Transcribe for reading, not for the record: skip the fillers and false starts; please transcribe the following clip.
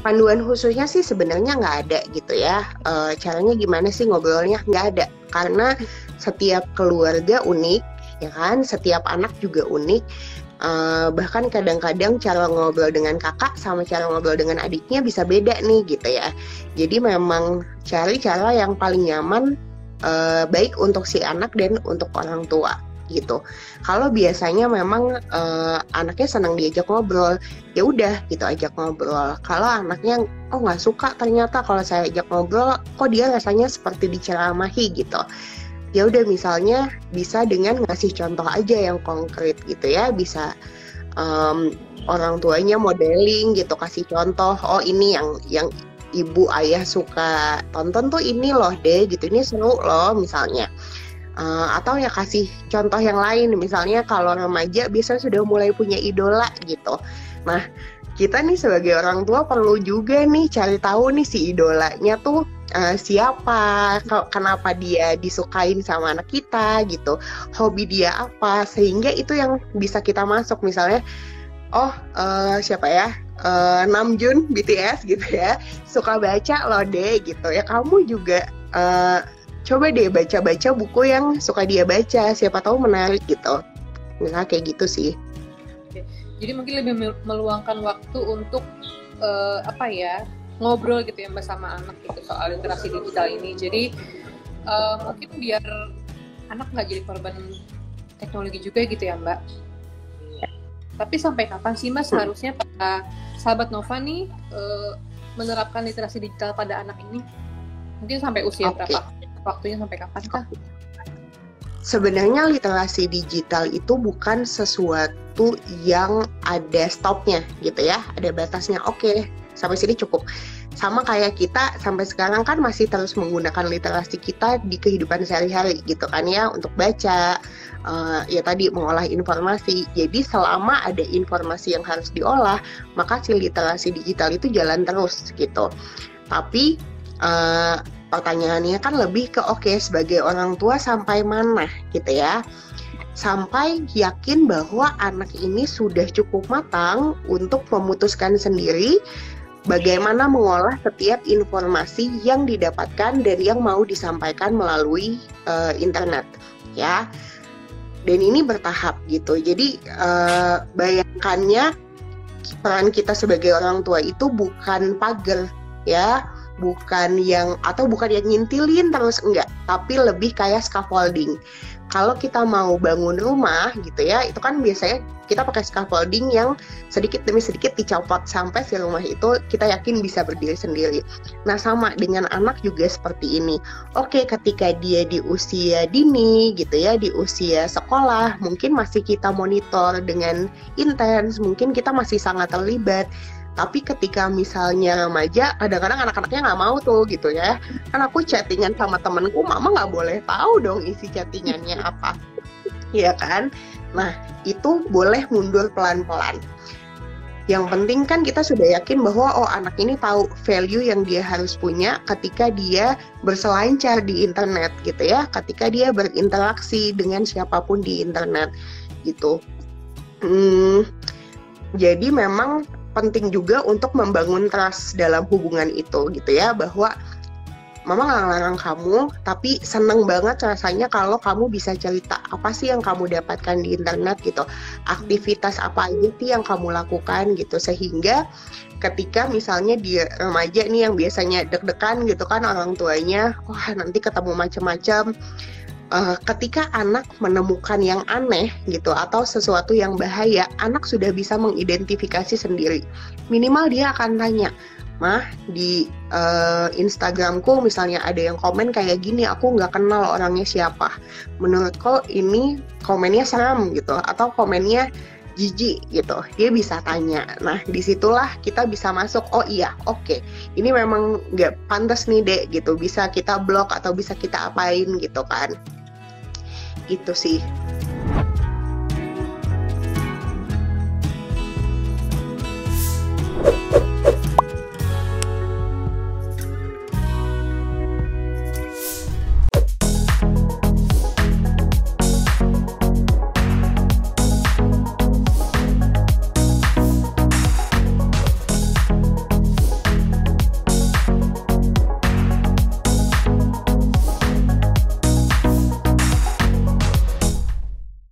Panduan khususnya sih sebenarnya nggak ada gitu ya. Caranya gimana sih ngobrolnya? Nggak ada. Karena setiap keluarga unik, ya kan? Setiap anak juga unik. Bahkan kadang-kadang cara ngobrol dengan kakak sama cara ngobrol dengan adiknya bisa beda nih gitu ya. Jadi memang cari cara yang paling nyaman, baik untuk si anak dan untuk orang tua gitu. Kalau biasanya memang anaknya senang diajak ngobrol, ya udah gitu ajak ngobrol. Kalau anaknya nggak suka ternyata kalau saya ajak ngobrol, kok dia rasanya seperti diceramahi gitu. Ya udah misalnya bisa dengan ngasih contoh aja yang konkret gitu ya, bisa orang tuanya modeling gitu, kasih contoh, oh ini yang ibu ayah suka tonton tuh ini loh deh gitu, ini seru loh misalnya. Atau ya kasih contoh yang lain, misalnya kalau remaja biasanya sudah mulai punya idola gitu. Nah, kita nih sebagai orang tua perlu juga nih cari tahu nih si idolanya tuh siapa, kenapa dia disukain sama anak kita gitu, hobi dia apa, sehingga itu yang bisa kita masuk. Misalnya, siapa ya, Namjoon BTS gitu ya, suka baca loh deh gitu ya, kamu juga coba deh baca-baca buku yang suka dia baca, siapa tahu menarik gitu. Misalnya kayak gitu sih. Jadi mungkin lebih meluangkan waktu untuk ngobrol gitu ya Mbak sama anak gitu soal literasi digital ini. Jadi mungkin biar anak nggak jadi korban teknologi juga gitu ya Mbak. Tapi sampai kapan sih Mbak seharusnya para sahabat Nova nih menerapkan literasi digital pada anak ini? Mungkin sampai usia berapa? Waktunya sampai kapan kah? Sebenarnya literasi digital itu bukan sesuatu yang ada stopnya gitu ya, ada batasnya. Oke, sampai sini cukup. Sama kayak kita sampai sekarang kan masih terus menggunakan literasi kita di kehidupan sehari-hari gitu kan ya, untuk baca, ya tadi mengolah informasi. Jadi selama ada informasi yang harus diolah, maka si literasi digital itu jalan terus gitu. Tapi pertanyaannya kan lebih ke sebagai orang tua sampai mana gitu ya, sampai yakin bahwa anak ini sudah cukup matang untuk memutuskan sendiri bagaimana mengolah setiap informasi yang didapatkan dan yang mau disampaikan melalui internet ya. Dan ini bertahap gitu. Jadi bayangkannya peran kita sebagai orang tua itu bukan pagar ya, bukan yang ngintilin terus, enggak, tapi lebih kayak scaffolding. Kalau kita mau bangun rumah gitu ya, itu kan biasanya kita pakai scaffolding yang sedikit demi sedikit dicopot sampai si rumah itu kita yakin bisa berdiri sendiri. Nah, sama dengan anak juga seperti ini. Oke, ketika dia di usia dini gitu ya, di usia sekolah, mungkin masih kita monitor dengan intens, mungkin kita masih sangat terlibat. Tapi ketika misalnya remaja, kadang-kadang anak-anaknya nggak mau tuh gitu ya. Kan aku chattingan sama temenku, mama nggak boleh tahu dong isi chattingannya apa. Iya kan? Nah, itu boleh mundur pelan-pelan. Yang penting kan kita sudah yakin bahwa anak ini tahu value yang dia harus punya ketika dia berselancar di internet gitu ya. Ketika dia berinteraksi dengan siapapun di internet gitu. Jadi memang penting juga untuk membangun trust dalam hubungan itu gitu ya, bahwa mama nggak ngelarang kamu, tapi seneng banget rasanya kalau kamu bisa cerita apa sih yang kamu dapatkan di internet gitu, aktivitas apa aja sih yang kamu lakukan gitu, sehingga ketika misalnya dia remaja nih yang biasanya deg-degan gitu kan orang tuanya, nanti ketemu macam-macam. Ketika anak menemukan yang aneh gitu atau sesuatu yang bahaya, anak sudah bisa mengidentifikasi sendiri. Minimal dia akan tanya, "Mah, di Instagramku misalnya ada yang komen kayak gini, aku nggak kenal orangnya siapa. Menurutku ini komennya seram gitu, atau komennya jijik gitu." Dia bisa tanya. Nah, disitulah kita bisa masuk, oke, ini memang nggak pantas nih dek gitu, bisa kita blok atau bisa kita apain gitu kan. Gitu sih.